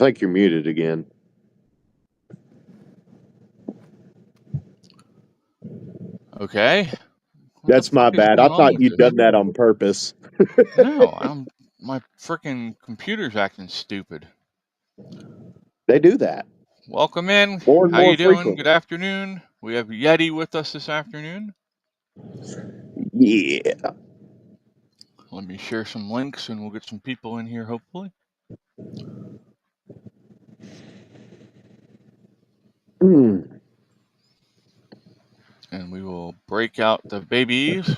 think you're muted again. Okay. That's my bad. I thought you'd done that on purpose. No, my freaking computer's acting stupid. They do that. Welcome in. More and How more you doing? frequently. Good afternoon. We have Yeti with us this afternoon. Yeah. Let me share some links and we'll get some people in here, hopefully. Mm. And we will break out the babies,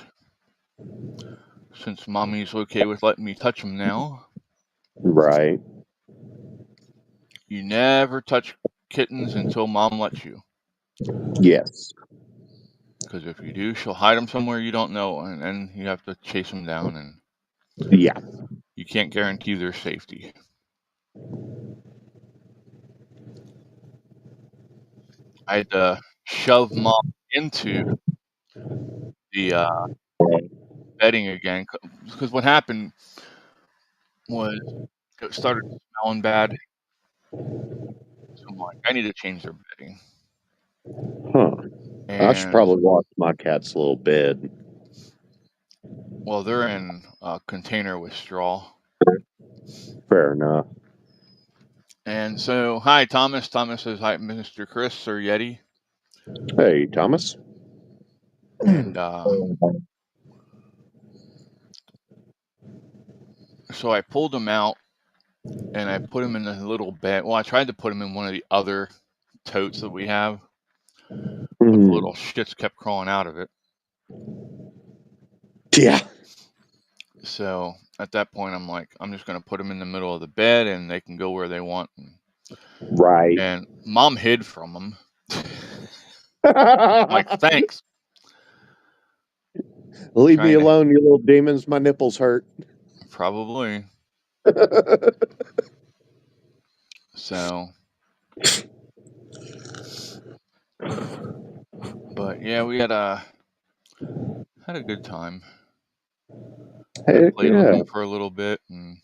since Mommy's okay with letting me touch them now. Right. You never touch kittens until Mom lets you. Yes. Because if you do, she'll hide them somewhere you don't know, and then you have to chase them down, and yeah, you can't guarantee their safety. I had to shove Mom into the bedding again, because what happened was it started smelling bad. So I'm like, I need to change their bedding. Huh. And, I should probably wash my cat's little bed. Well, they're in a container with straw. Fair enough. And so, hi, Thomas. Thomas says, hi, Mr. Chris or Yeti. Hey, Thomas. And so I pulled him out and I put him in a little bed. Well, I tried to put him in one of the other totes that we have, but the little shits kept crawling out of it. Yeah. So at that point, I'm like, I'm just going to put him in the middle of the bed and they can go where they want. Right. And Mom hid from him. I'm like, thanks. Leave me alone, you little demons. My nipples hurt. Probably. So, but yeah, we had a good time. I played with him for a little bit. And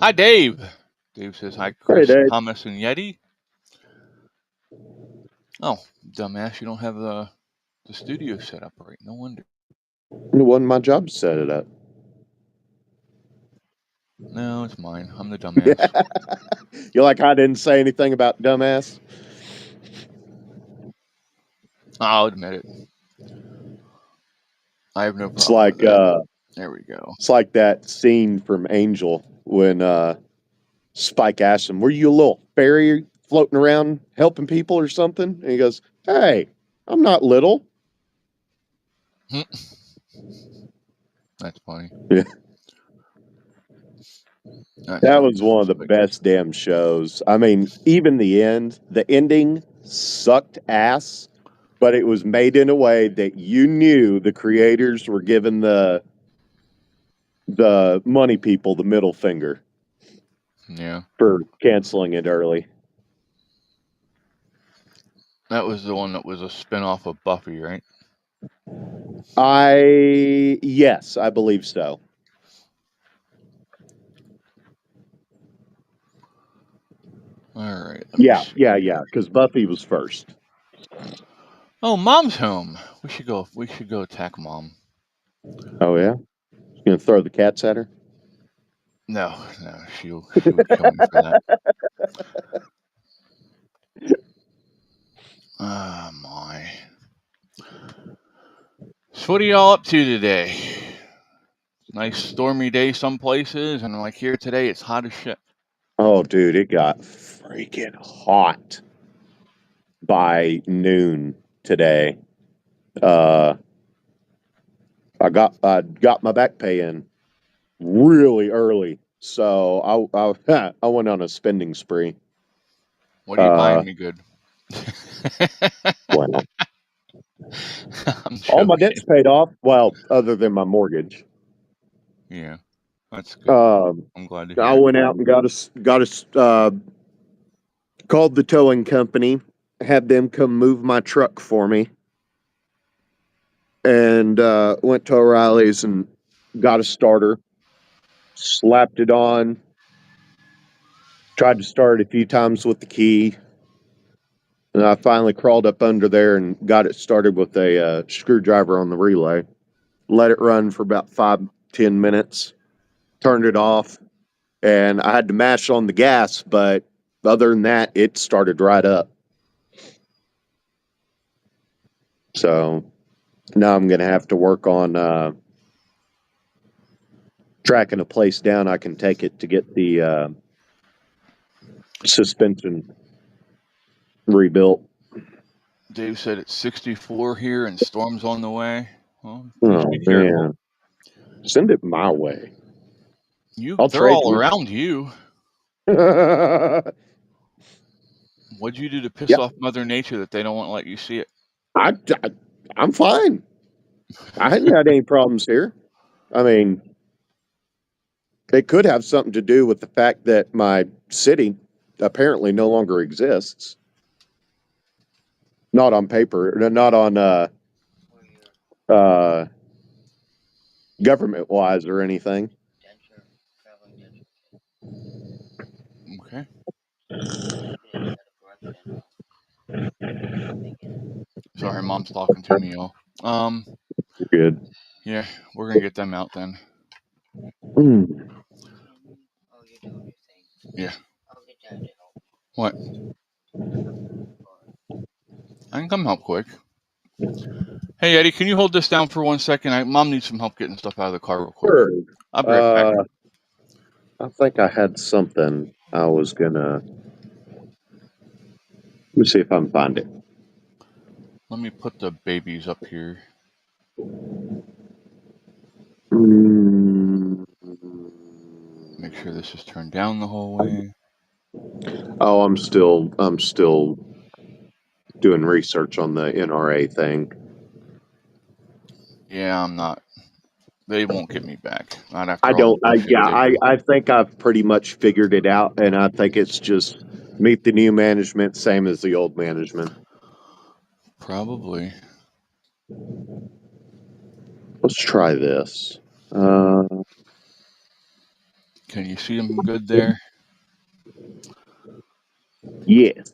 hi, Dave. Dave says hi, Chris, hey, Thomas, and Yeti. Oh, dumbass! You don't have the studio set up right. No wonder. It wasn't my job to set it up. No, it's mine. I'm the dumbass. You're like, I didn't say anything about dumbass? I'll admit it. I have no problem. It's like, there we go. It's like that scene from Angel when Spike asks him, were you a little fairy floating around helping people or something? And he goes, hey, I'm not little. That's funny. Yeah. That was one of the best damn shows. I mean, even the ending sucked ass, but it was made in a way that you knew the creators were giving the money people the middle finger. Yeah. For canceling it early. That was the one that was a spinoff of Buffy, right? Yes, I believe so. All right. Yeah, because Buffy was first. Oh, Mom's home. We should go attack Mom. Oh yeah? You gonna throw the cats at her? No, she would kill me for that. Oh my. So what are y'all up to today? Nice stormy day some places, and like here today, it's hot as shit. Oh, dude, it got freaking hot by noon today. I got my back pay in really early, so I went on a spending spree. What are you buying me good? Well, all my debt's paid off. Well, other than my mortgage. Yeah, that's good. I'm glad to hear. I went out and got us called the towing company, had them come move my truck for me, and went to O'Reilly's and got a starter, slapped it on, Tried to start a few times with the key, and I finally crawled up under there and got it started with a screwdriver on the relay. Let it run for about 5-10 minutes. Turned it off, and I had to mash on the gas, but other than that, it started right up. So now I'm going to have to work on tracking a place down I can take it to get the suspension rebuilt. Dave said it's 64 here and storm's on the way. Well, please Oh be careful. man, send it my way. I'll They're trade all you. around you. Yeah, What'd you do to piss off Mother Nature that they don't want to let you see it? I'm fine. I hadn't had any problems here. I mean, it could have something to do with the fact that my city apparently no longer exists. Not on paper, not on government wise or anything. Okay. Sorry, Mom's talking to me, y'all. Good. Yeah, we're gonna get them out then. Mm. Yeah. What? I can come help quick. Hey, Eddie, can you hold this down for 1 second? Mom needs some help getting stuff out of the car real quick. Sure. I'll be right back. I think I had something I was gonna. Let me see if I can find it. Let me put the babies up here. Make sure this is turned down the whole way. Oh, I'm still doing research on the NRA thing. Yeah, I'm not. They won't get me back. Not after I all don't. the bullshit they do. I think I've pretty much figured it out, and I think it's just meet the new management, same as the old management. Probably. Let's try this. Can you see them good there? Yes.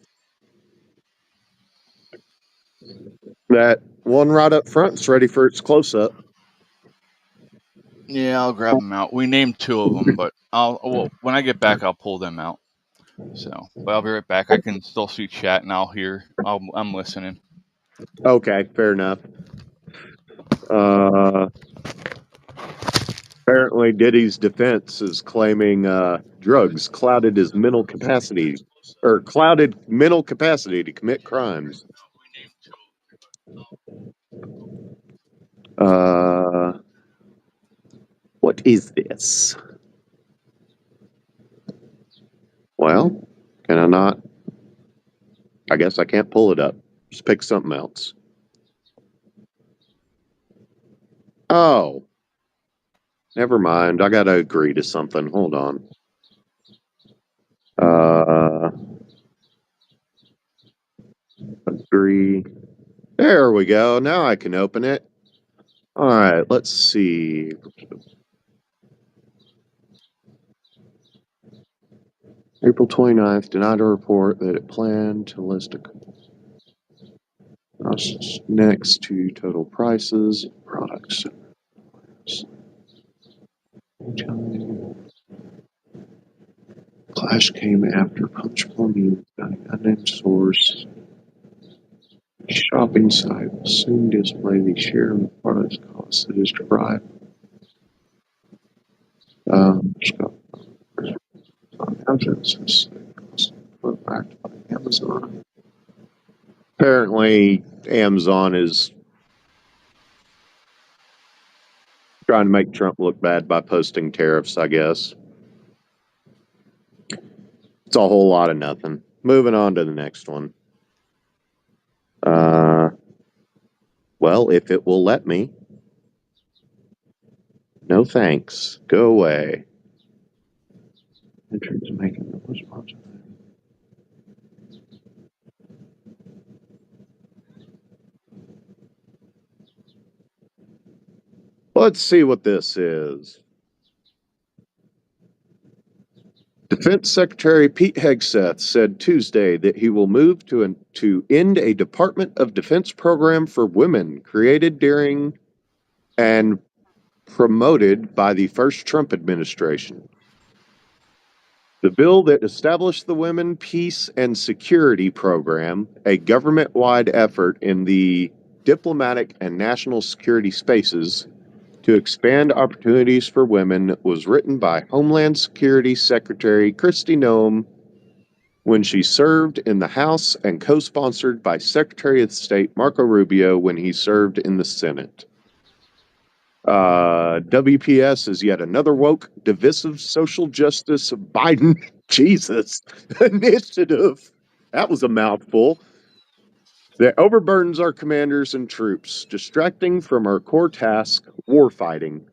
That one right up front's ready for its close up. Yeah, I'll grab them out. We named 2 of them, but when I get back, I'll pull them out. So, but I'll be right back. I can still see chat and I'm listening. Okay, fair enough. Apparently, Diddy's defense is claiming drugs clouded his mental capacity or clouded mental capacity to commit crimes. What is this? Well, can I not? I guess I can't pull it up. Just pick something else. Oh, never mind. I got to agree to something. Hold on. Agree. There we go. Now I can open it. All right, let's see. April 29th, denied a report that it planned to list next to total prices of products. Clash came after Punch Plumbing, an unnamed source shopping site will soon display the share of the product's cost that is derived. Backed by Amazon. Apparently, Amazon is trying to make Trump look bad by posting tariffs, I guess. It's a whole lot of nothing. Moving on to the next one. Well, if it will let me. No thanks. Go away. Entrance making the response. Let's see what this is. Defense Secretary Pete Hegseth said Tuesday that he will move to end a Department of Defense program for women created during and promoted by the first Trump administration. The bill that established the Women, Peace, and Security Program, a government-wide effort in the diplomatic and national security spaces to expand opportunities for women, was written by Homeland Security Secretary Kristi Noem when she served in the House and co-sponsored by Secretary of State Marco Rubio when he served in the Senate. WPS is yet another woke, divisive social justice Biden Jesus initiative. That was a mouthful. That overburdens our commanders and troops, distracting from our core task, warfighting,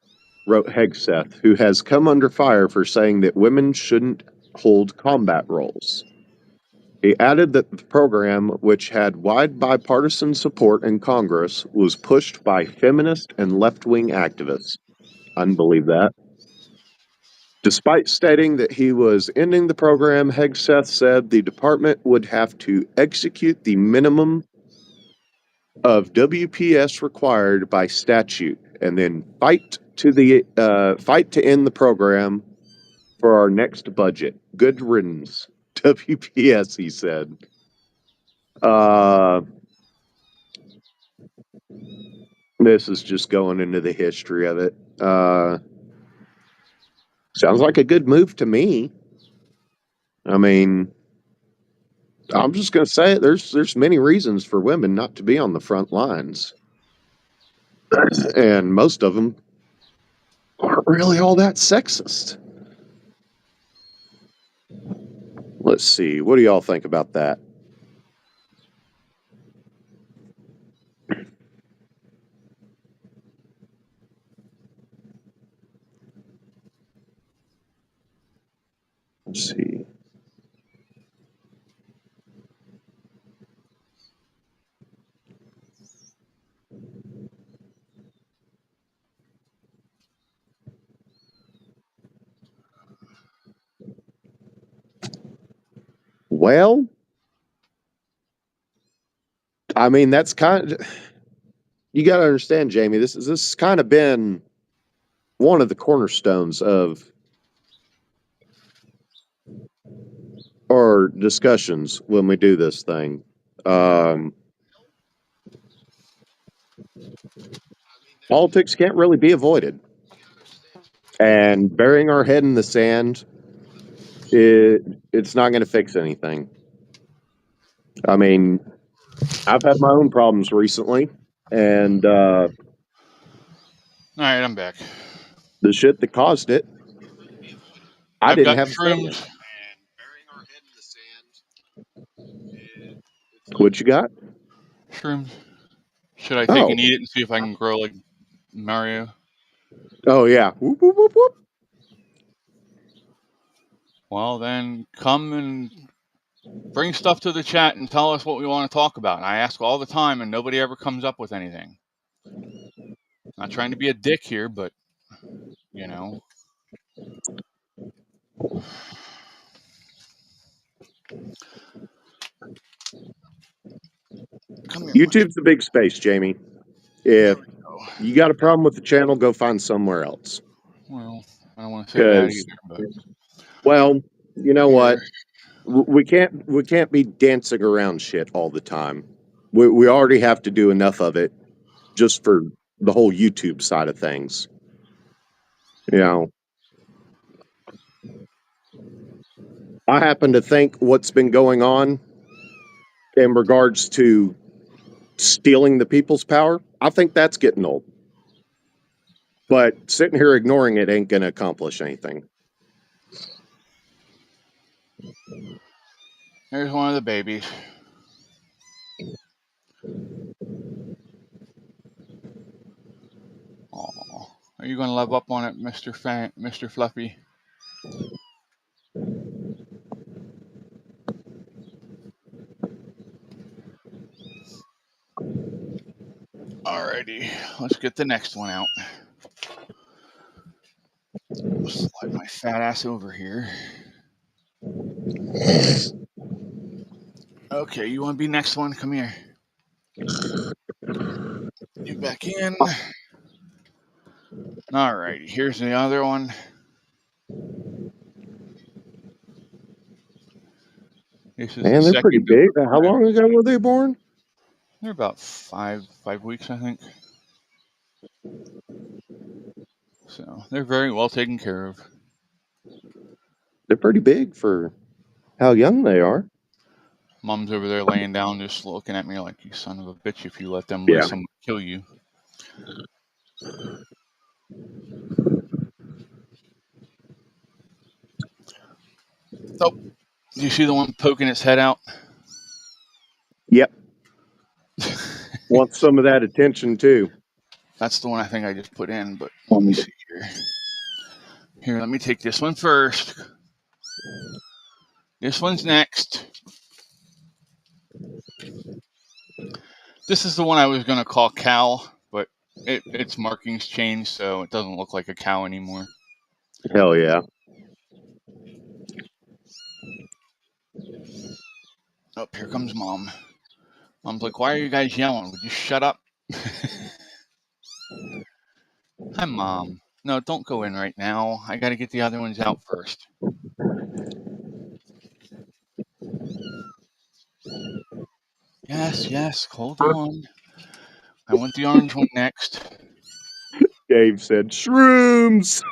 wrote Hegseth, who has come under fire for saying that women shouldn't hold combat roles. He added that the program, which had wide bipartisan support in Congress, was pushed by feminist and left-wing activists. I can believe that. Despite stating that he was ending the program, Hegseth said the department would have to execute the minimum of WPS required by statute and then fight to end the program for our next budget. Good riddance, WPS, he said. This is just going into the history of it. Sounds like a good move to me. I mean, I'm just going to say it. There's many reasons for women not to be on the front lines, and most of them aren't really all that sexist. Let's see. What do y'all think about that? Let's see. Well, I mean, that's kind of, you got to understand, Jamie, this has kind of been one of the cornerstones of our discussions when we do this thing. Politics can't really be avoided. And burying our head in the sand, it's not going to fix anything. I mean, I've had my own problems recently, and All right, I'm back. the shit that caused it, I I've didn't got have a say in. shrooms. What you got? Shrooms. Should I take Oh, and eat it and see if I can grow like Mario? oh yeah. Whoop, whoop, whoop, whoop. Well, then come and bring stuff to the chat and tell us what we want to talk about. I ask all the time, and nobody ever comes up with anything. Not trying to be a dick here, but you know. Come here. YouTube's a big space, Jamie. If you got a problem with the channel, go find somewhere else. Well, I don't want to say that either, but well, you know here. what? We can't be dancing around shit all the time. We already have to do enough of it just for the whole YouTube side of things. You know, I happen to think what's been going on in regards to stealing the people's power, I think that's getting old. But sitting here ignoring it ain't going to accomplish anything. There's one of the babies. Aw. Are you going to love up on it, Mr. Fluffy? Alrighty, let's get the next one out. Slide my fat ass over here. Okay, you want to be next one? Come here. You back in. All righty, here's the other one. This is Man, the they're pretty second of big. the How five. long ago were they born? They're about five weeks, I think. So they're very well taken care of. They're pretty big for how young they are. Mom's over there laying down, just looking at me like, you son of a bitch, if you let them Yeah. loose, I'm going to kill you. Oh, do you see the one poking its head out? Yep. Want some of that attention too. That's the one I think I just put in, but let me see here. Here, let me take this one first. This one's next. This is the one I was going to call Cal, but its markings changed, so it doesn't look like a cow anymore. Hell yeah. Oh, here comes Mom. Mom's like, why are you guys yelling? Would you shut up? Hi, Mom. No, don't go in right now. I got to get the other ones out first. Yes, hold on. I want the orange one next. Dave said, shrooms.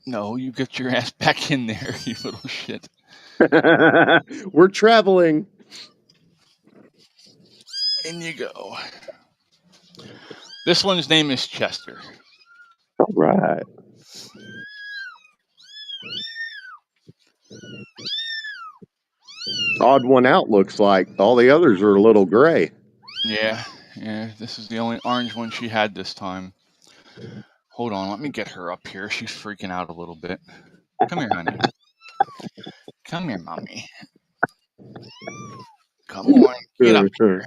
No, you get your ass back in there, you little shit. We're traveling. In you go. This one's name is Chester. All right. Odd one out, looks like. All the others are a little gray. Yeah, this is the only orange one she had this time. Hold on, let me get her up here. She's freaking out a little bit. Come here, honey. Come here, Mommy. Come on, get up here.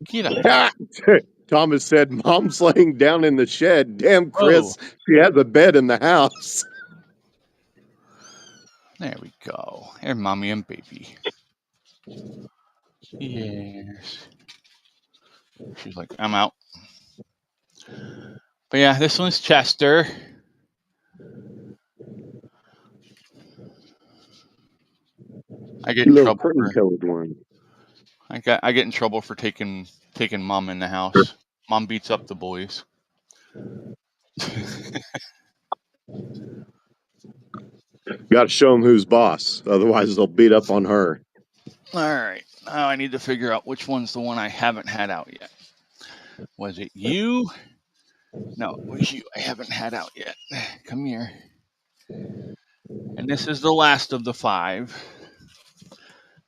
Get up here. Thomas said, Mom's laying down in the shed. Damn, Chris, Oh. she has a bed in the house. There we go. Here, Mommy and baby. Yes. She's like, I'm out. But yeah, this one's Chester. I get in trouble cream-colored one. I get in trouble for taking Mom in the house. Mom beats up the boys. Got to show them who's boss. Otherwise, they'll beat up on her. All right. Now I need to figure out which one's the one I haven't had out yet. Was it you? No, it was you I haven't had out yet. Come here. And this is the last of the 5.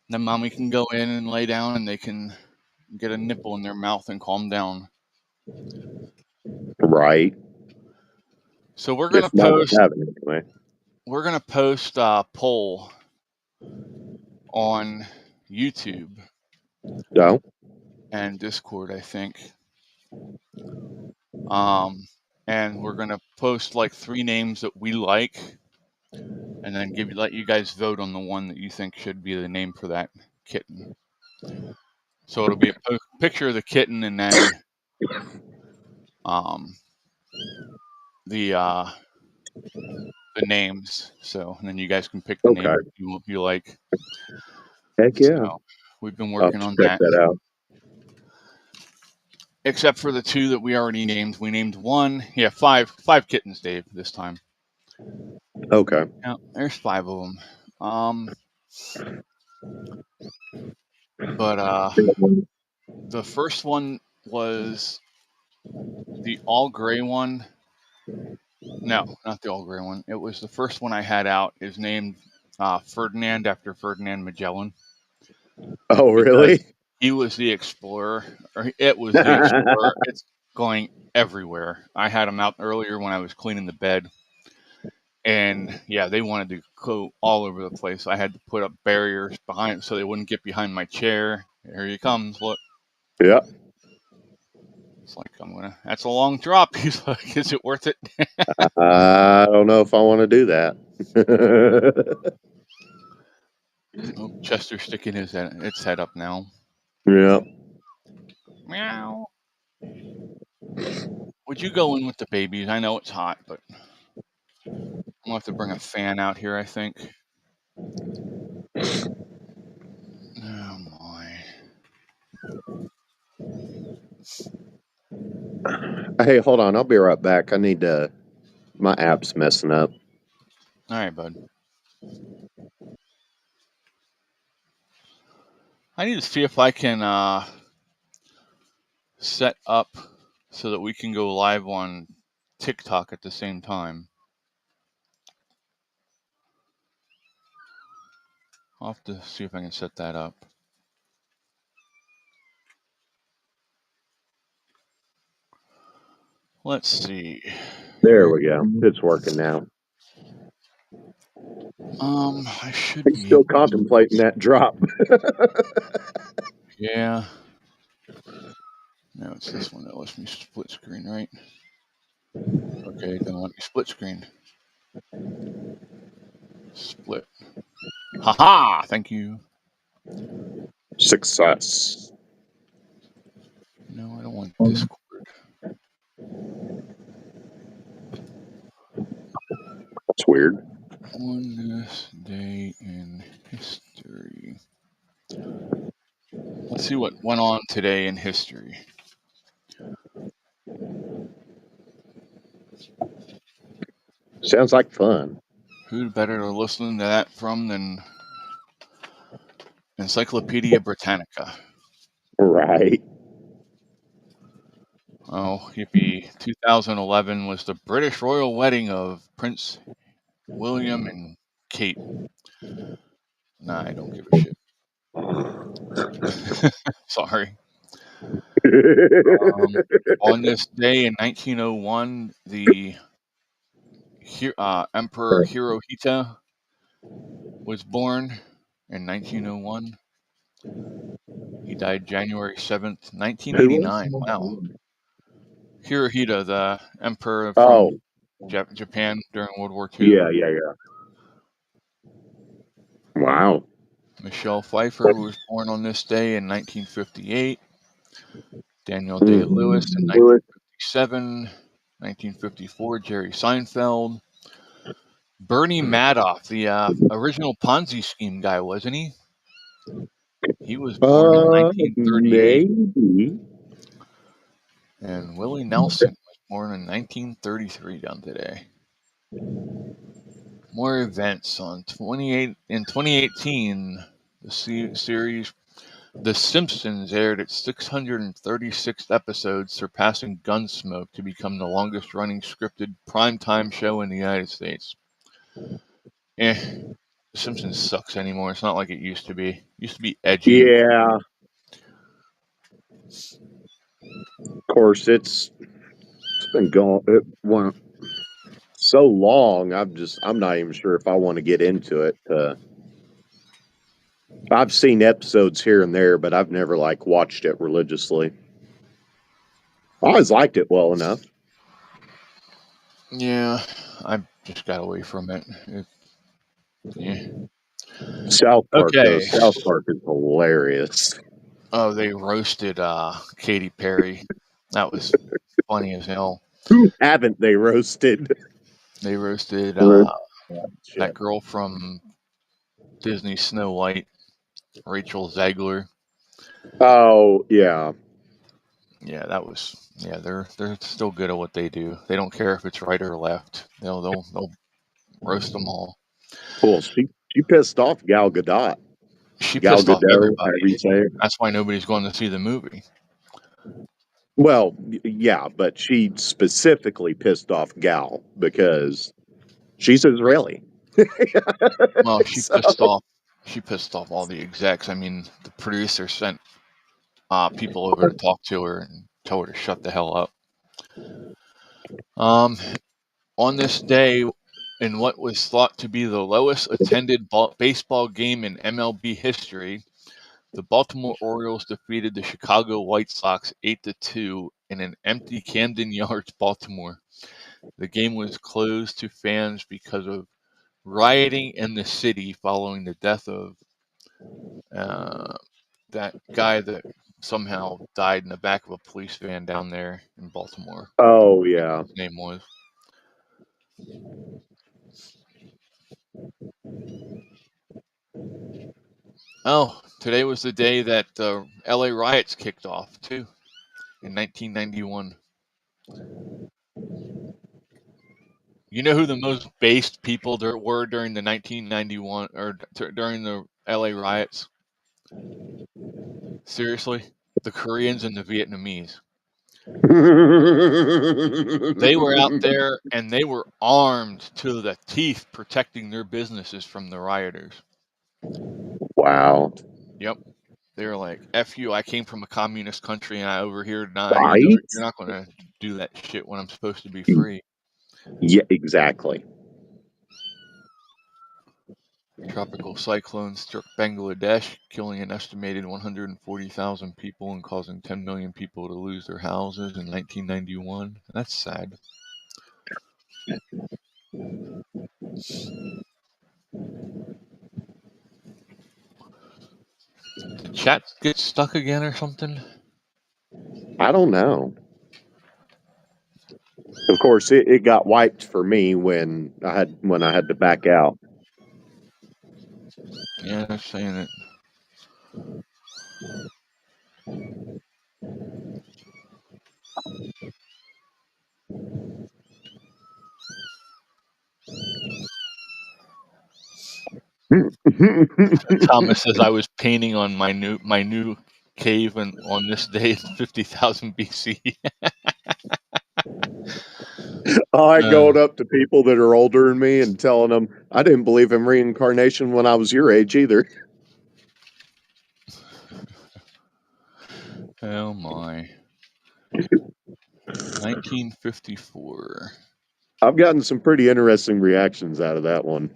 Then Mommy can go in and lay down and they can get a nipple in their mouth and calm down. Right. So we're gonna post. Anyway. We're gonna post a poll on YouTube. No. And Discord, I think. And we're gonna post like 3 names that we like, and then let you guys vote on the one that you think should be the name for that kitten. So it'll be a picture of the kitten and then the names. So and then you guys can pick the name you like. Heck yeah! So we've been working on check that out. Except for the 2 that we already named. We named 1. Yeah, 5 kittens, Dave, this time. Okay. Yeah, there's 5 of them. But the first one was the all gray one. No, not the all gray one. It was the first one I had out. Is named Ferdinand after Ferdinand Magellan. Oh, really? He was the explorer, or it was the explorer. It's going everywhere. I had him out earlier when I was cleaning the bed. And yeah, they wanted to go all over the place. I had to put up barriers behind so they wouldn't get behind my chair. Here he comes, look. Yeah. It's like, that's a long drop. He's like, is it worth it? I don't know if I want to do that. Oh, Chester's sticking its head up now. Yeah. Meow. Would you go in with the babies? I know it's hot, but I'm gonna have to bring a fan out here, I think. Oh my. Hey, hold on. I'll be right back. I need to. My app's messing up. All right, bud. I need to see if I can set up so that we can go live on TikTok at the same time. I'll have to see if I can set that up. Let's see. There we go. It's working now. I should He's be still able to. contemplating that drop. Yeah. No, it's this one that lets me split screen, right? Okay, it doesn't let me split screen. Split. Haha! Thank you. Success. No, I don't want Discord. That's weird. On this day in history. Let's see what went on today in history. Sounds like fun. Who better to listen to that from than Encyclopedia Britannica? Right. Oh, yippee. 2011 was the British royal wedding of Prince William and Kate. Nah, I don't give a shit. Sorry. On this day in 1901, the Emperor Hirohito was born in 1901. He died January 7th, Who 1989. was? Wow. Hirohito, the emperor Oh, from Japan during World War II. yeah. Wow. Michelle Pfeiffer was born on this day in 1958. Daniel Day-Lewis in 1957. 1954, Jerry Seinfeld. Bernie Madoff, the original Ponzi scheme guy, wasn't he? He was born in 1938. Maybe. And Willie Nelson was born in 1933 down today. More events on 2018. The series The Simpsons aired its 636th episode, surpassing Gunsmoke to become the longest-running scripted primetime show in the United States. The Simpsons sucks anymore. It's not like it used to be. It used to be edgy. Yeah. Of course, it's been going. It went so long. I'm not even sure if I want to get into it. I've seen episodes here and there, but I've never like watched it religiously. I always liked it well enough. Yeah, I just got away from it. South Park, though. Okay. South Park is hilarious. Oh, they roasted Katy Perry. That was funny as hell. Who haven't they roasted? They roasted Shit. that girl from Disney Snow White, Rachel Zegler. Oh, yeah. Yeah, that was they're still good at what they do. They don't care if it's right or left. They'll roast them all. Cool. She pissed off Gal Gadot. She Gal pissed off Gadot, everybody. however you say it. That's why nobody's going to see the movie. Well, yeah, but she specifically pissed off Gal because she's Israeli. Well, she pissed off all the execs. I mean, the producer sent people over to talk to her and tell her to shut the hell up. On this day, in what was thought to be the lowest attended baseball game in MLB history, the Baltimore Orioles defeated the Chicago White Sox 8-2 in an empty Camden Yards, Baltimore. The game was closed to fans because of rioting in the city following the death of That guy that somehow died in the back of a police van down there in Baltimore. Oh yeah. His name was. Oh, today was the day that the LA riots kicked off too, in 1991. You know who the most based people there were during the 1991 or during the LA riots? Seriously, the Koreans and the Vietnamese. They were out there and they were armed to the teeth protecting their businesses from the rioters. Wow. Yep. They were like, F you, I came from a communist country and I over here now Right? you're not gonna do that shit when I'm supposed to be free. Yeah, exactly. Tropical cyclone struck Bangladesh, killing an estimated 140,000 people and causing 10 million people to lose their houses in 1991. That's sad. Did chat get stuck again or something? I don't know. Of course, it got wiped for me when I had to back out. Yeah, they're saying it. Thomas says I was painting on my new cave and on this day in 50,000 BC. I like going up to people that are older than me and telling them I didn't believe in reincarnation when I was your age either. Oh my. 1954. I've gotten some pretty interesting reactions out of that one.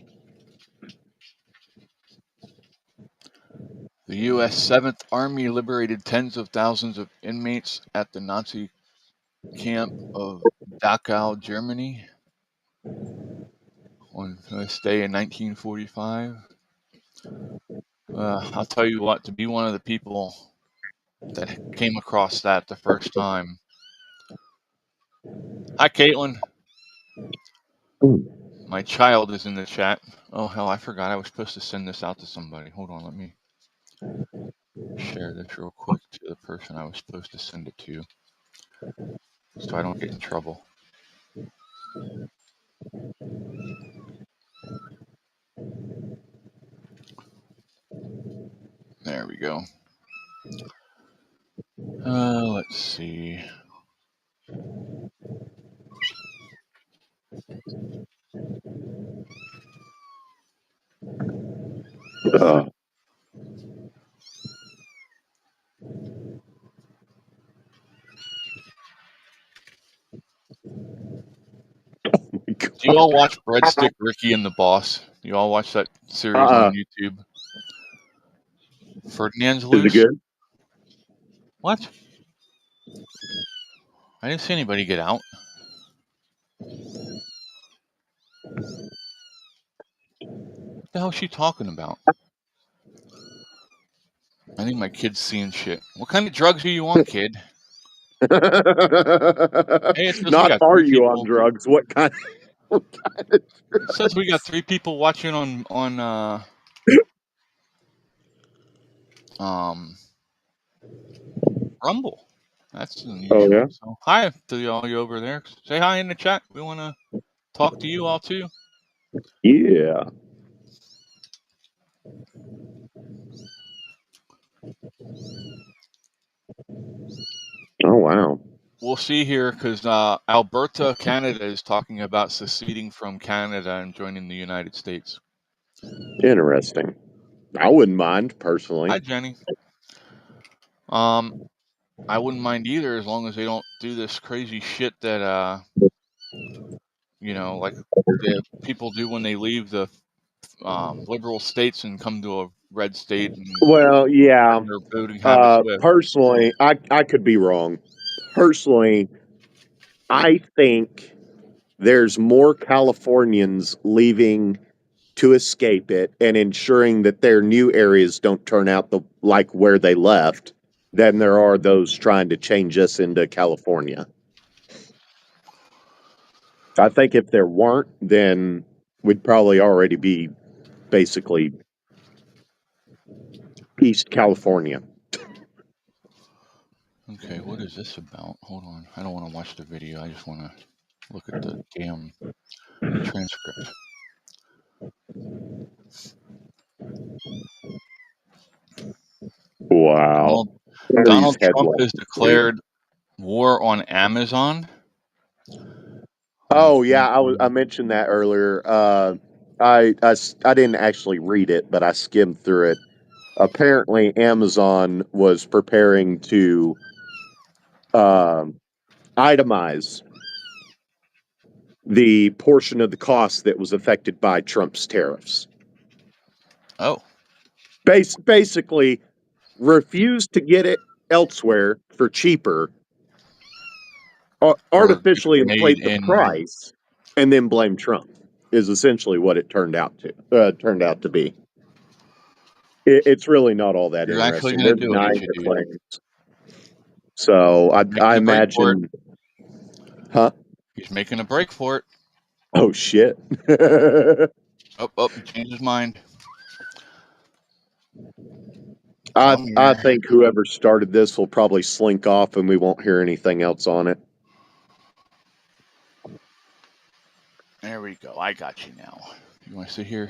The U.S. 7th Army liberated tens of thousands of inmates at the Nazi camp of Dachau, Germany on this day in 1945. I'll tell you what, to be one of the people that came across that the first time. Hi, Caitlin. My child is in the chat. Oh, hell, I forgot I was supposed to send this out to somebody. Hold on, let me share this real quick to the person I was supposed to send it to so I don't get in trouble. There we go. Let's see. Uh, Do you all watch Breadstick Ricky and the Boss? Do you all watch that series on YouTube? Ferdinand's Is loose? it good? What? I didn't see anybody get out. What the hell is she talking about? I think my kid's seeing shit. What kind of drugs are you on, kid? Hey, it says we Not got are 3 you on people. drugs? What kind of It says we got 3 people watching on Rumble. That's unusual. Oh yeah. So, hi to all you over there. Say hi in the chat. We want to talk to you all too. Yeah. Oh wow. We'll see here because Alberta, Canada is talking about seceding from Canada and joining the United States. Interesting. I wouldn't mind personally. Hi, Jenny. I wouldn't mind either as long as they don't do this crazy shit that like the people do when they leave the liberal states and come to a red state and Well, yeah. their voting habits with. Personally, I could be wrong. Personally, I think there's more Californians leaving to escape it and ensuring that their new areas don't turn out like where they left than there are those trying to change us into California. I think if there weren't, then we'd probably already be basically East California. Okay, what is this about? Hold on. I don't want to watch the video. I just want to look at the damn transcript. Wow. Donald Trump has declared war on Amazon. Oh yeah, I mentioned that earlier. I didn't actually read it, but I skimmed through it. Apparently, Amazon was preparing to itemize the portion of the cost that was affected by Trump's tariffs. Oh. Basically, refuse to get it elsewhere for cheaper, artificially inflate the price, and then blame Trump. Is essentially what it turned out to be. It's really not all that interesting. There's 9 claims. So I imagine, huh? He's making a break for it. Oh shit! He changed his mind. I think whoever started this will probably slink off, and we won't hear anything else on it. There we go. I got you now. You want to sit here?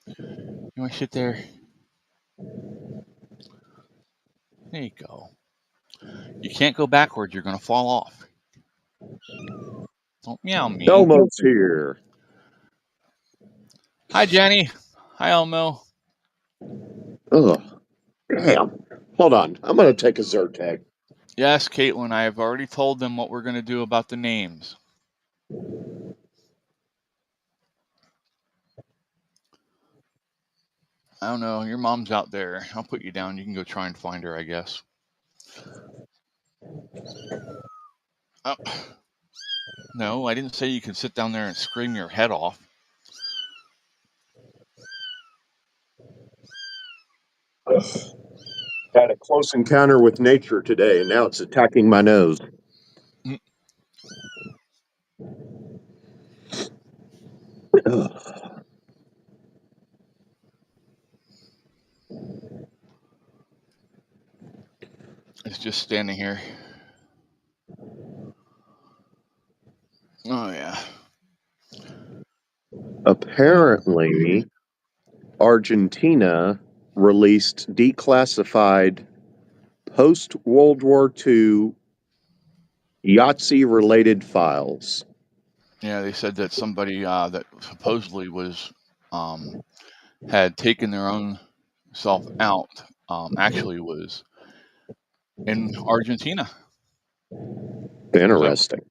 You want to sit there? There you go. You can't go backwards. You're going to fall off. Don't meow me. Elmo's here. Hi, Jenny. Hi, Elmo. Ugh. Damn. Hold on. I'm going to take a Zyrtec. Yes, Caitlin. I have already told them what we're going to do about the names. I don't know. Your mom's out there. I'll put you down. You can go try and find her, I guess. Oh. No, I didn't say you could sit down there and scream your head off. Had a close encounter with nature today, and now it's attacking my nose. It's just standing here. Oh, yeah. Apparently, Argentina released declassified post-World War II Yahtzee-related files. Yeah, they said that somebody that supposedly was had taken their own self out actually was in Argentina. Interesting.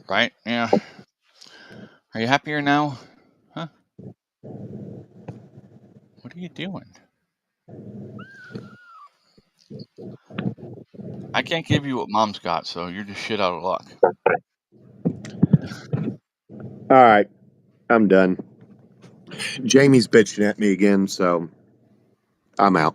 Right? Yeah. Are you happier now? Huh? What are you doing? I can't give you what Mom's got, so you're just shit out of luck. All right. I'm done. Jamie's bitching at me again, so I'm out.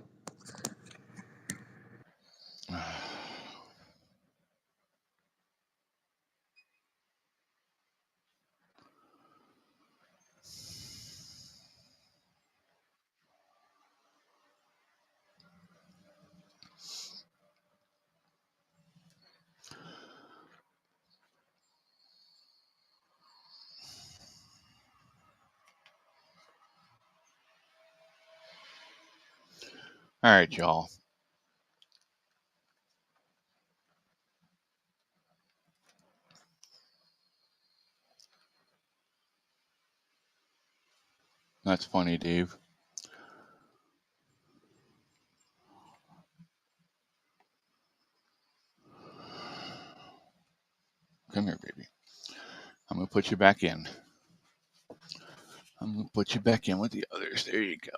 All right, y'all. That's funny, Dave. Come here, baby. I'm going to put you back in. I'm going to put you back in with the others. There you go.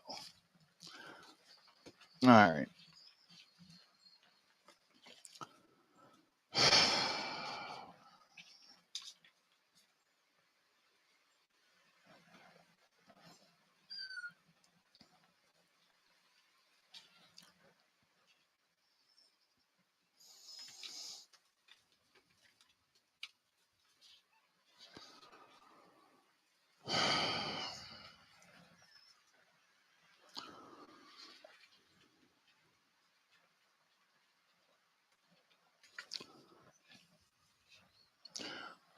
All right.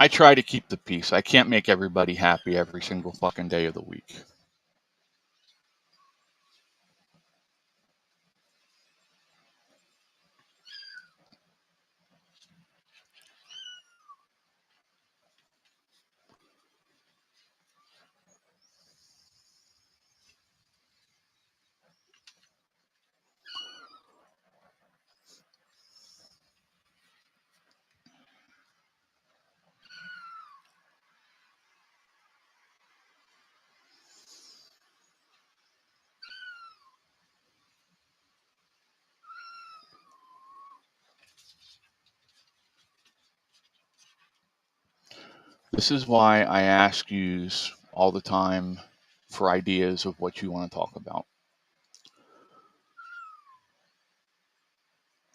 I try to keep the peace. I can't make everybody happy every single fucking day of the week. This is why I ask you all the time for ideas of what you want to talk about.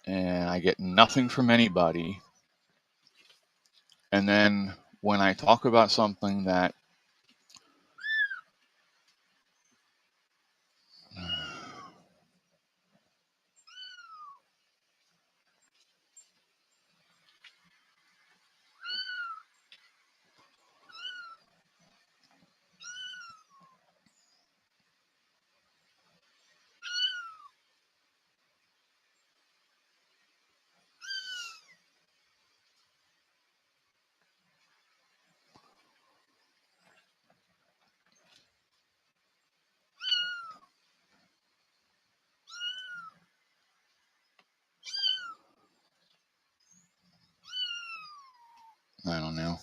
And I get nothing from anybody. And then when I talk about something that I don't know.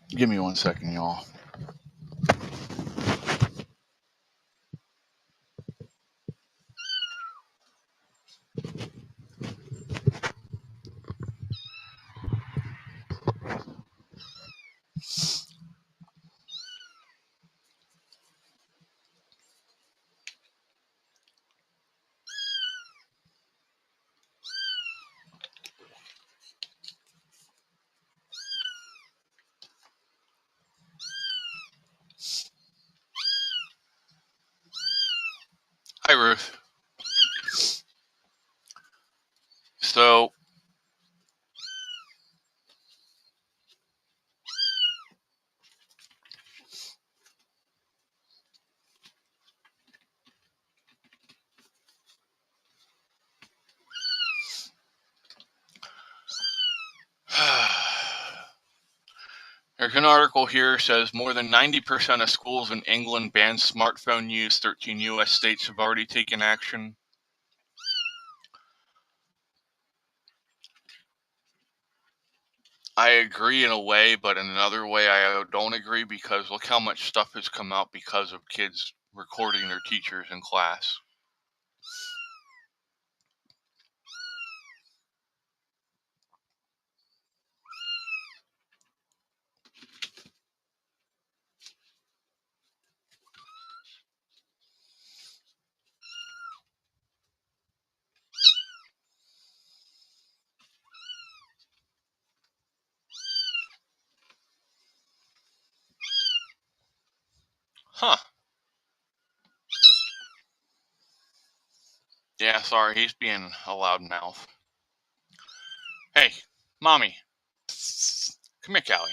Give me 1 second, y'all. Hi, Ruth. So, there's an article here says more than 90% of schools in England ban smartphone use. 13 U.S. states have already taken action. I agree in a way, but in another way I don't agree, because look how much stuff has come out because of kids recording their teachers in class. Huh. Yeah, sorry, he's being a loudmouth. Hey, Mommy. Come here, Callie.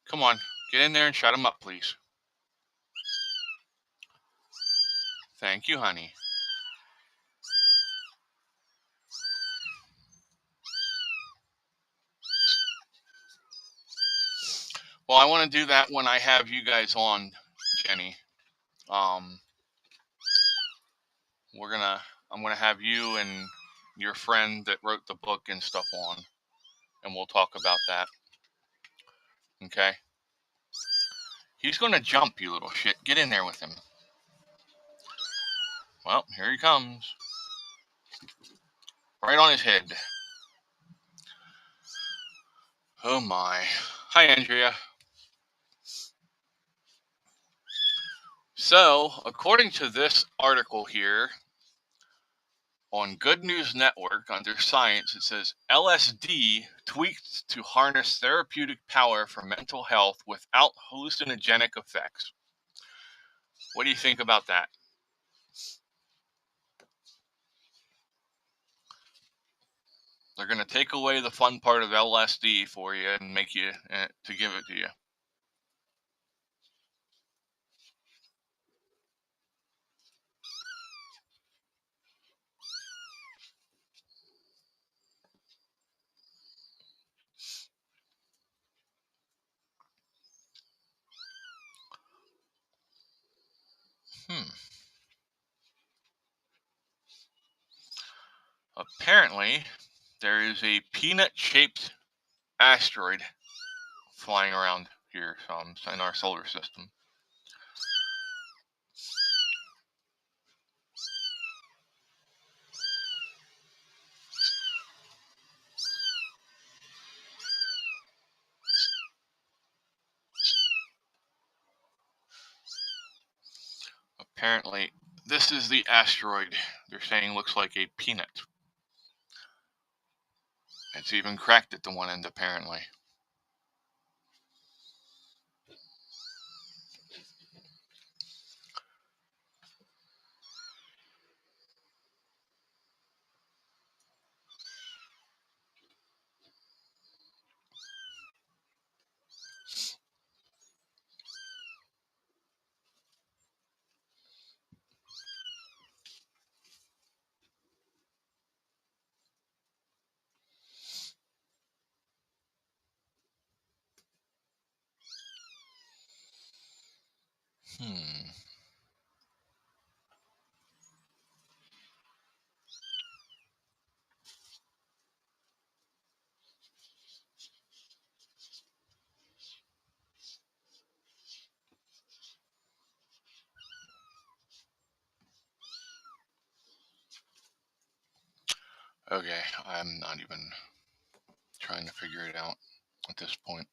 Come on, get in there and shut him up, please. Thank you, honey. Well, I want to do that when I have you guys on, Jenny. I'm gonna have you and your friend that wrote the book and stuff on, and we'll talk about that. Okay? He's gonna jump, you little shit. Get in there with him. Well, here he comes. Right on his head. Oh my. Hi, Andrea. So, according to this article here on Good News Network under Science, it says LSD tweaked to harness therapeutic power for mental health without hallucinogenic effects. What do you think about that? They're going to take away the fun part of LSD for you and make you to give it to you. Apparently, there is a peanut-shaped asteroid flying around here in our solar system. Apparently, this is the asteroid they're saying looks like a peanut. It's even cracked at the one end, apparently. Okay, I'm not even trying to figure it out at this point.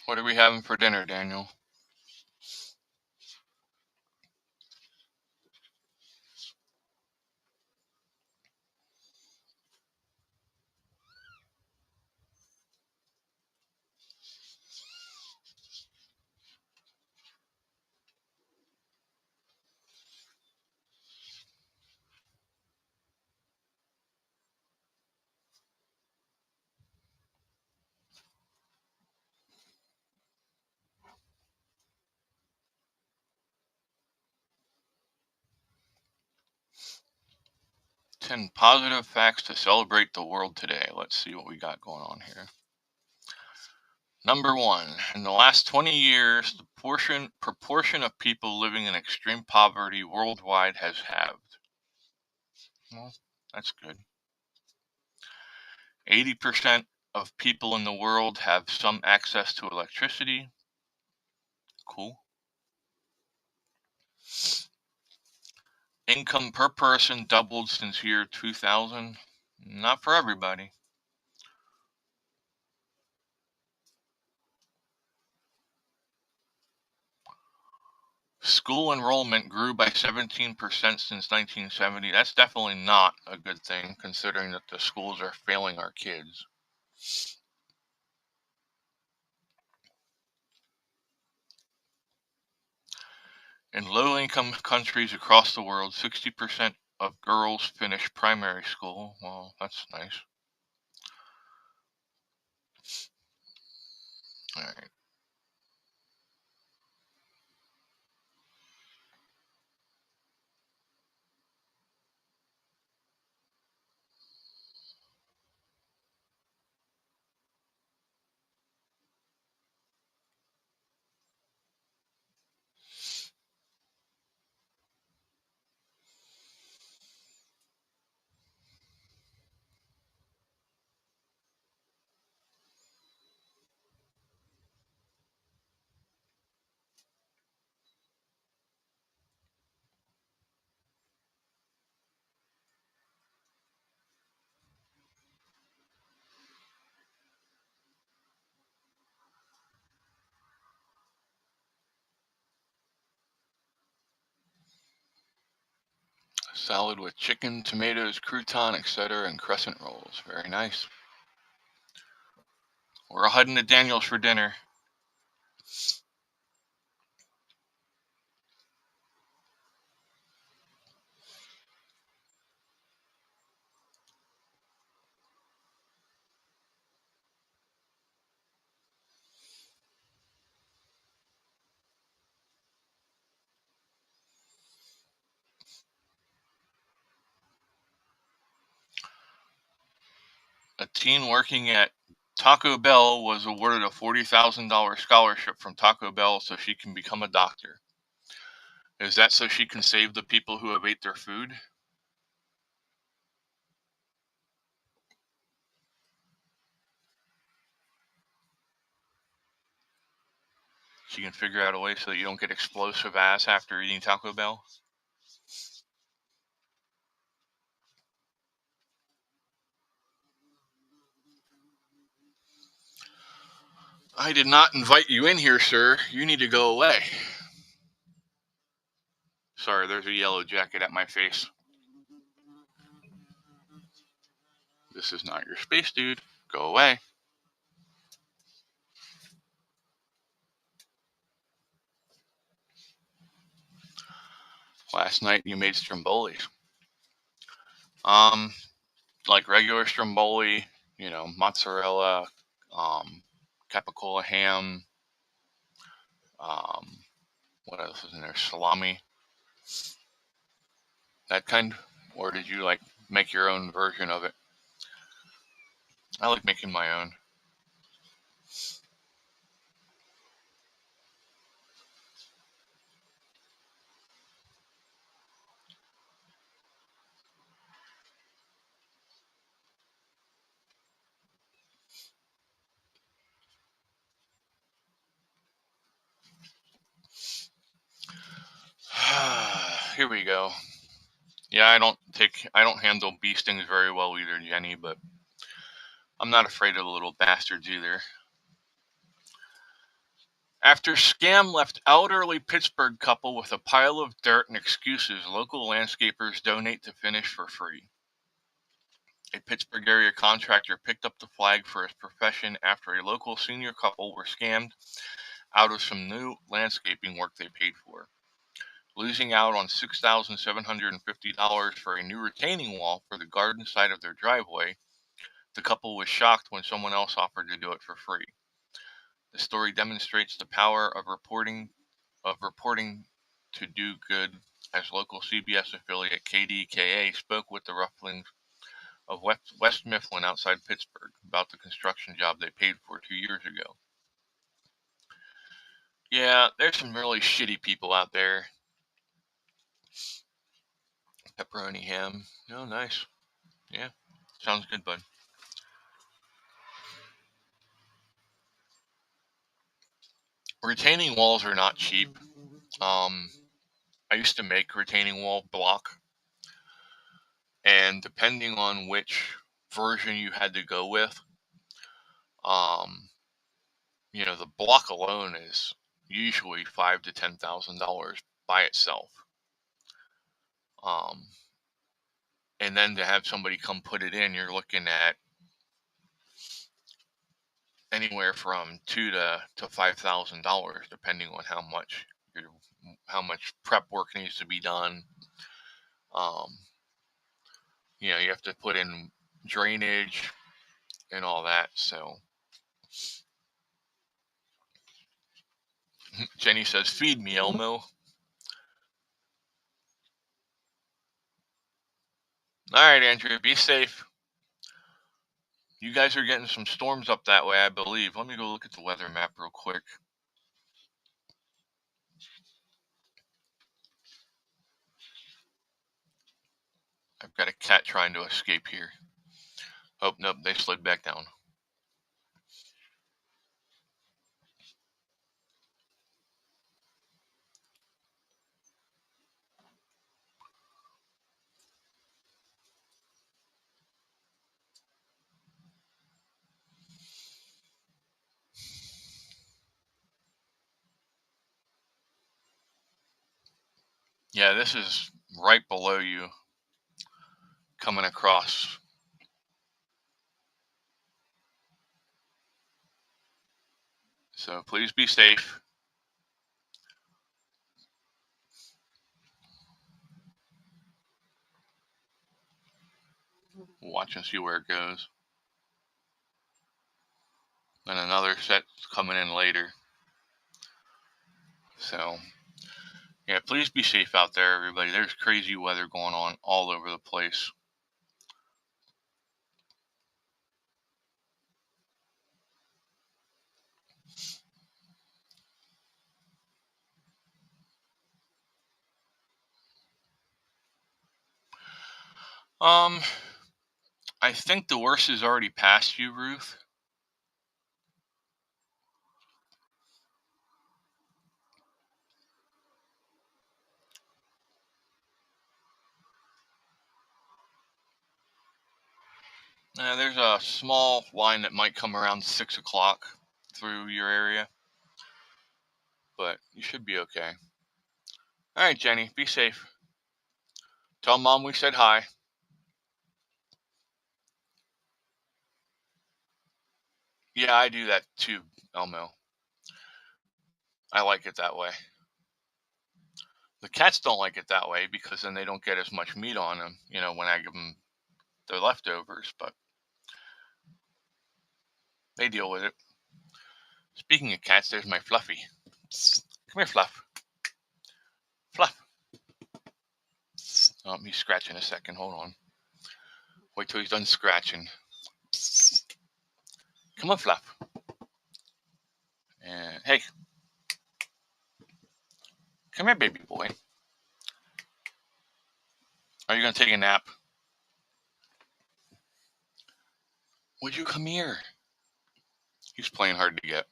What are we having for dinner, Daniel? Ten positive facts to celebrate the world today. Let's see what we got going on here. Number one, in the last 20 years, the proportion of people living in extreme poverty worldwide has halved. Well, that's good. 80% of people in the world have some access to electricity. Cool. Income per person doubled since year 2000. Not for everybody. School enrollment grew by 17% since 1970. That's definitely not a good thing, considering that the schools are failing our kids. In low-income countries across the world, 60% of girls finish primary school. Well, that's nice. All right. Salad with chicken, tomatoes, crouton, etc., and crescent rolls. Very nice. We're all heading to Daniel's for dinner. A teen working at Taco Bell was awarded a $40,000 scholarship from Taco Bell so she can become a doctor. Is that so she can save the people who have ate their food? She can figure out a way so that you don't get explosive ass after eating Taco Bell? I did not invite you in here, sir. You need to go away. Sorry, there's a yellow jacket at my face. This is not your space, dude. Go away. Last night you made stromboli. Like regular stromboli, mozzarella, capicola ham, what else is in there? Salami, that kind? Or did you like make your own version of it? I like making my own. Here we go. Yeah, I don't handle bee stings very well either, Jenny, but I'm not afraid of the little bastards either. After scam left elderly Pittsburgh couple with a pile of dirt and excuses, local landscapers donate to finish for free. A Pittsburgh area contractor picked up the flag for his profession after a local senior couple were scammed out of some new landscaping work they paid for. Losing out on $6,750 for a new retaining wall for the garden side of their driveway, the couple was shocked when someone else offered to do it for free. The story demonstrates the power of reporting to do good, as local CBS affiliate KDKA spoke with the Rufflings of West Mifflin outside Pittsburgh about the construction job they paid for 2 years ago. Yeah, there's some really shitty people out there. Pepperoni ham. Oh, nice. Yeah, sounds good, bud. Retaining walls are not cheap. I used to make retaining wall block, and depending on which version you had to go with, the block alone is usually $5,000 to $10,000 by itself. And then to have somebody come put it in, you're looking at anywhere from $2,000 to $5,000, depending on how much you're how much prep work needs to be done. You know, you have to put in drainage and all that. So Jenny says, "Feed me, Elmo." All right, Andrea, be safe. You guys are getting some storms up that way, I believe. Let me go look at the weather map real quick. I've got a cat trying to escape here. Oh, nope, they slid back down. Yeah, this is right below you coming across. So please be safe. Watch and see where it goes. And another set coming in later. So, yeah, please be safe out there, everybody. There's crazy weather going on all over the place. I think the worst is already past you, Ruth. There's a small line that might come around 6 o'clock through your area, but you should be okay. All right, Jenny, be safe. Tell Mom we said hi. Yeah, I do that too, Elmo. I like it that way. The cats don't like it that way because then they don't get as much meat on them, you know, when I give them their leftovers, but they deal with it. Speaking of cats, there's my Fluffy. Come here, Fluff. Fluff. Oh, he's scratching a second. Hold on. Wait till he's done scratching. Come on, Fluff. And hey. Come here, baby boy. Are you going to take a nap? Would you come here? He's playing hard to get.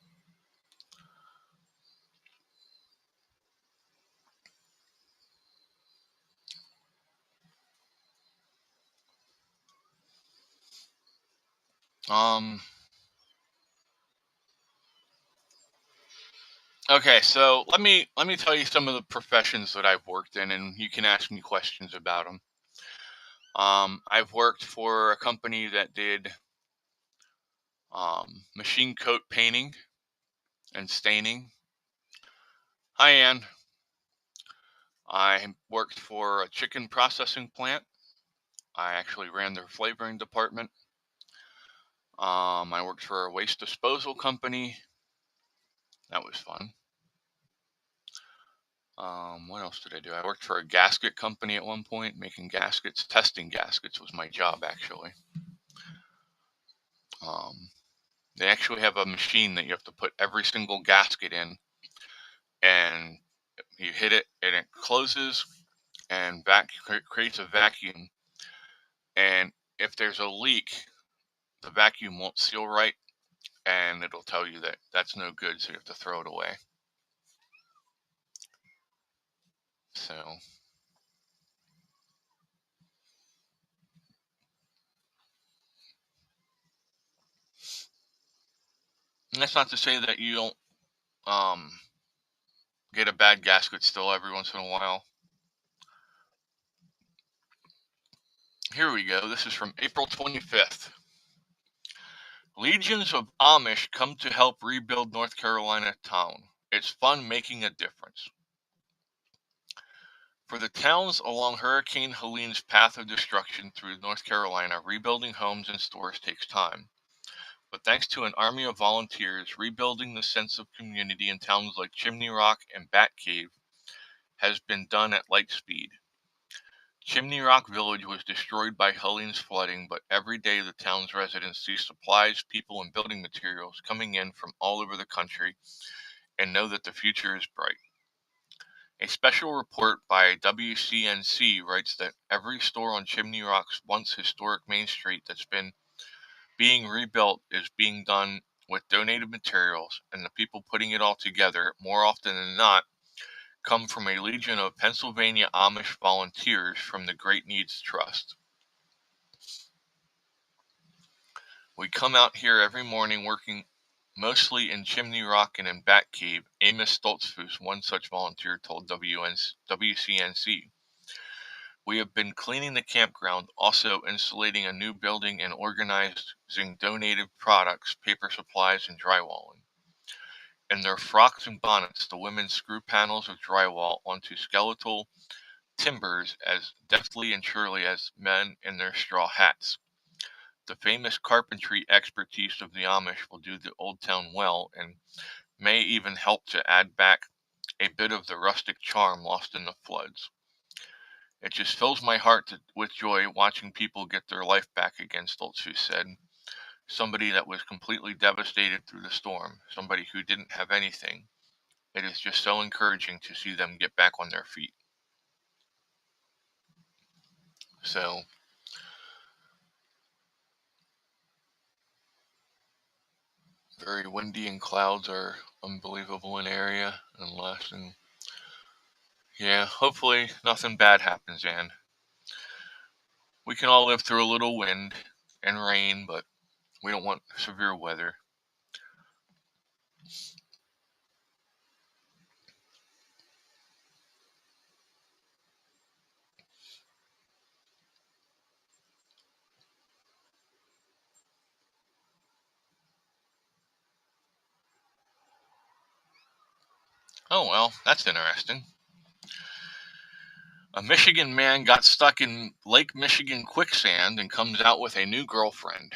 Okay, so let me tell you some of the professions that I've worked in, and you can ask me questions about them. I've worked for a company that did machine coat painting and staining. Hi, Ann. I worked for a chicken processing plant. I actually ran their flavoring department. I worked for a waste disposal company. That was fun. What else did I do? I worked for a gasket company at one point, making gaskets. Testing gaskets was my job, actually. They actually have a machine that you have to put every single gasket in, and you hit it, and it closes and creates a vacuum. And if there's a leak, the vacuum won't seal right, and it'll tell you that that's no good, so you have to throw it away. So that's not to say that you don't get a bad gasket still every once in a while. Here we go. This is from April 25th. Legions of Amish come to help rebuild North Carolina town. It's fun making a difference. For the towns along Hurricane Helene's path of destruction through North Carolina, rebuilding homes and stores takes time. But thanks to an army of volunteers, rebuilding the sense of community in towns like Chimney Rock and Bat Cave has been done at light speed. Chimney Rock Village was destroyed by Helene's flooding, but every day the town's residents see supplies, people, and building materials coming in from all over the country and know that the future is bright. A special report by WCNC writes that every store on Chimney Rock's once historic Main Street that's been being rebuilt is being done with donated materials, and the people putting it all together, more often than not, come from a legion of Pennsylvania Amish volunteers from the Great Needs Trust. We come out here every morning working mostly in Chimney Rock and in Bat Cave, Amos Stoltzfus, one such volunteer, told WCNC. We have been cleaning the campground, also insulating a new building and organizing donated products, paper supplies, and drywalling. In their frocks and bonnets, the women screw panels of drywall onto skeletal timbers as deftly and surely as men in their straw hats. The famous carpentry expertise of the Amish will do the old town well and may even help to add back a bit of the rustic charm lost in the floods. It just fills my heart with joy watching people get their life back again, Stoltzfus said. Somebody that was completely devastated through the storm, somebody who didn't have anything. It is just so encouraging to see them get back on their feet. So, very windy and clouds are unbelievable in area and yeah, hopefully nothing bad happens, Ann. We can all live through a little wind and rain, but we don't want severe weather. Oh well, that's interesting. A Michigan man got stuck in Lake Michigan quicksand and comes out with a new girlfriend.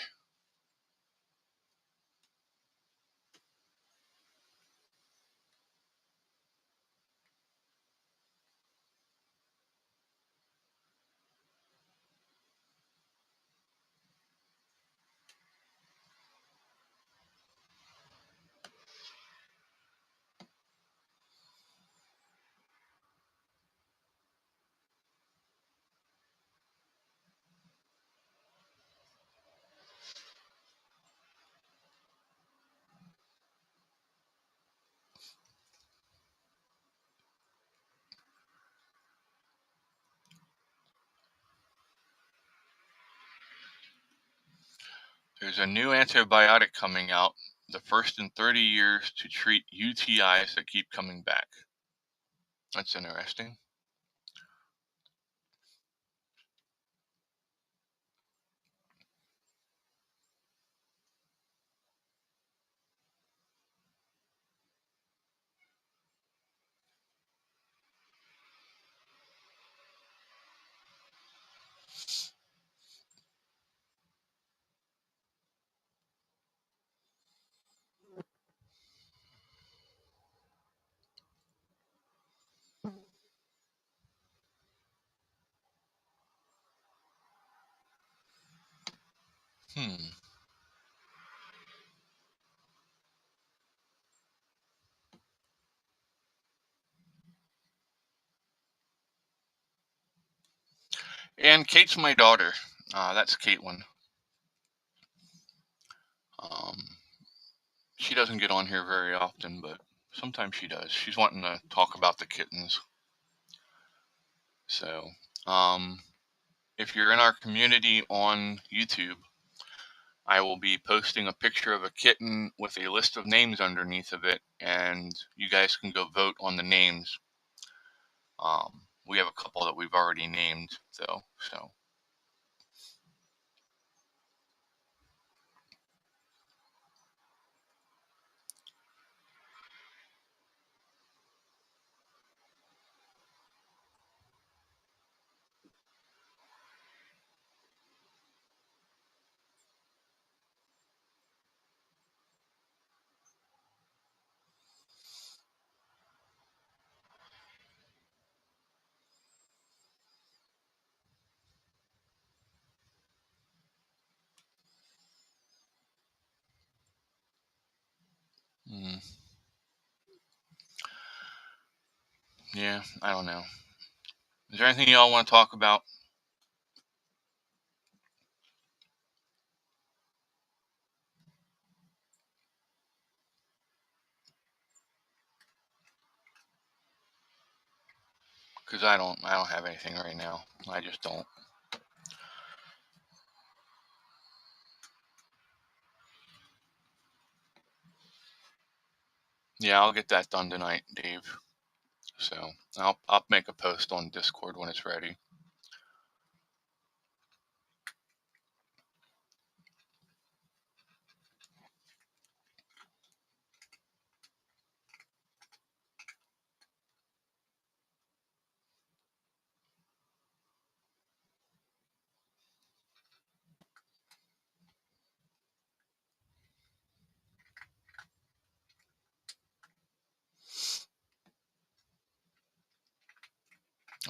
There's a new antibiotic coming out, the first in 30 years to treat UTIs that keep coming back. That's interesting. Hmm. And Kate's my daughter. That's Caitlin. Um, she doesn't get on here very often, but sometimes she does. She's wanting to talk about the kittens. So, if you're in our community on YouTube, I will be posting a picture of a kitten with a list of names underneath of it, and you guys can go vote on the names. We have a couple that we've already named, though, so. Yeah, I don't know. Is there anything y'all want to talk about? Because I don't have anything right now. I just don't. Yeah, I'll get that done tonight, Dave. So I'll make a post on Discord when it's ready.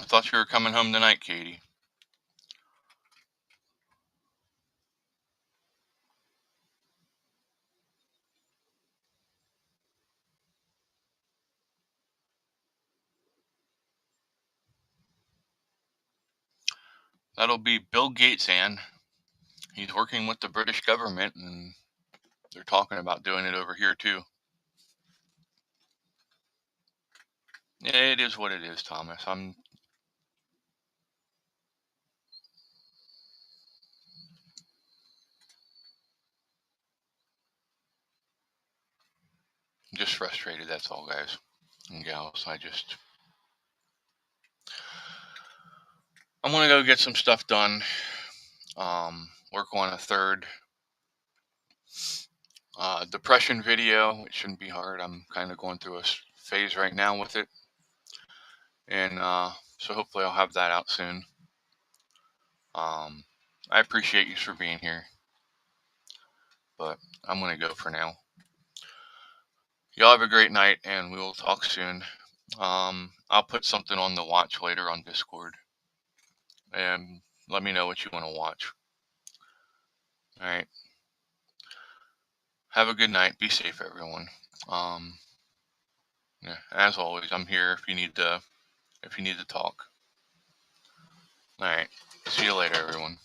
I thought you were coming home tonight, Katie. That'll be Bill Gates, Ann. He's working with the British government, and they're talking about doing it over here too. Yeah, it is what it is, Thomas. I'm just frustrated, that's all, guys and gals. I'm gonna go get some stuff done. Work on a third depression video. It shouldn't be hard. I'm kind of going through a phase right now with it, and so hopefully I'll have that out soon. I appreciate you for being here, but I'm gonna go for now. Y'all have a great night, and we will talk soon. I'll put something on the watch later on Discord, and let me know what you want to watch. All right. Have a good night. Be safe, everyone. Yeah, as always, I'm here if you need to talk. All right. See you later, everyone.